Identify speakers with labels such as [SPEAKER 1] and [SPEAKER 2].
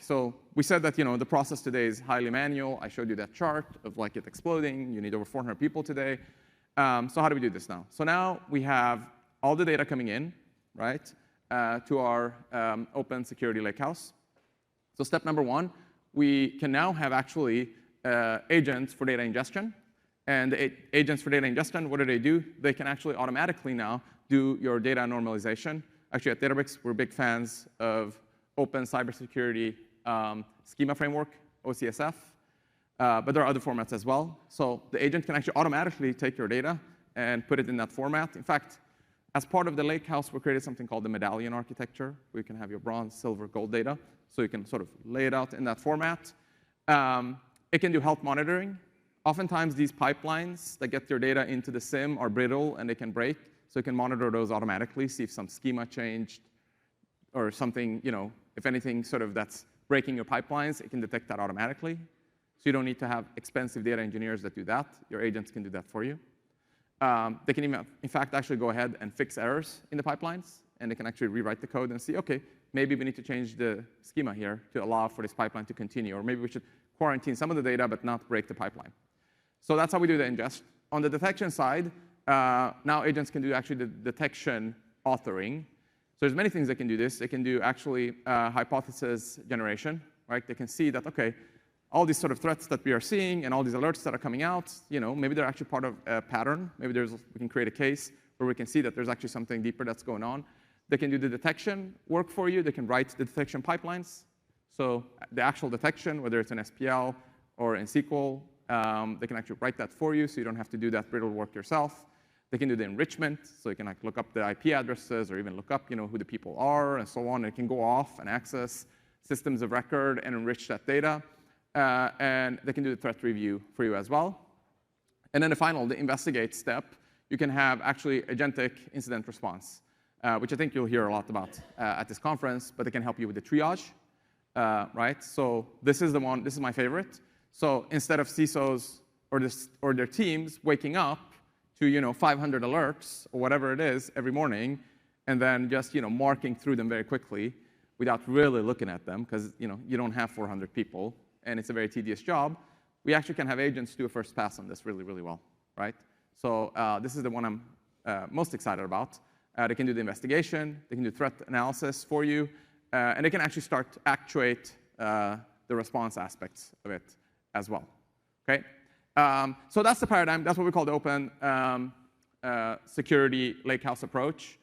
[SPEAKER 1] so we said that the process today is highly manual. I showed you that chart of like it exploding. You need over 400 people today. So how do we do this now? So now we have all the data coming in, right, to our Open Security Lakehouse. So step number one, we can now have actually agents for data ingestion. And the agents for data ingestion, what do? They can actually automatically now do your data normalization. Actually, at Databricks, we're big fans of open cybersecurity schema framework, OCSF. But there are other formats as well. So the agent can actually automatically take your data and put it in that format. In fact, as part of the Lakehouse, we created something called the medallion architecture, where you can have your bronze, silver, gold data. So you can sort of lay it out in that format. It can do health monitoring. Oftentimes, these pipelines that get your data into the SIM are brittle, and they can break. So you can monitor those automatically, see if some schema changed or something, if anything sort of that's breaking your pipelines, it can detect that automatically. So you don't need to have expensive data engineers that do that. Your agents can do that for you. They can even, in fact, actually go ahead and fix errors in the pipelines. And they can actually rewrite the code and see, OK, maybe we need to change the schema here to allow for this pipeline to continue. Or maybe we should quarantine some of the data but not break the pipeline. So that's how we do the ingest. On the detection side, now agents can do actually the detection authoring. So there's many things that can do this. They can do actually hypothesis generation, right? They can see that, OK, all these sort of threats that we are seeing and all these alerts that are coming out, maybe they're actually part of a pattern. Maybe we can create a case where we can see that there's actually something deeper that's going on. They can do the detection work for you. They can write the detection pipelines. So the actual detection, whether it's in SPL or in SQL, they can actually write that for you, so you don't have to do that brittle work yourself. They can do the enrichment, so you can like look up the IP addresses or even look up who the people are and so on. It can go off and access systems of record and enrich that data. And they can do the threat review for you as well. And then the investigate step, you can have actually agentic incident response, which I think you'll hear a lot about at this conference, but it can help you with the triage, right? So this is the one, this is my favorite. So instead of CISOs or their teams waking up to 500 alerts or whatever it is every morning, and then just marking through them very quickly without really looking at them, because you don't have 400 people, and it's a very tedious job, we actually can have agents do a first pass on this really, really well, right? So this is the one I'm most excited about. They can do the investigation, they can do threat analysis for you, and they can actually start to actuate the response aspects of it as well, okay? So that's the paradigm. That's what we call the open security lakehouse approach.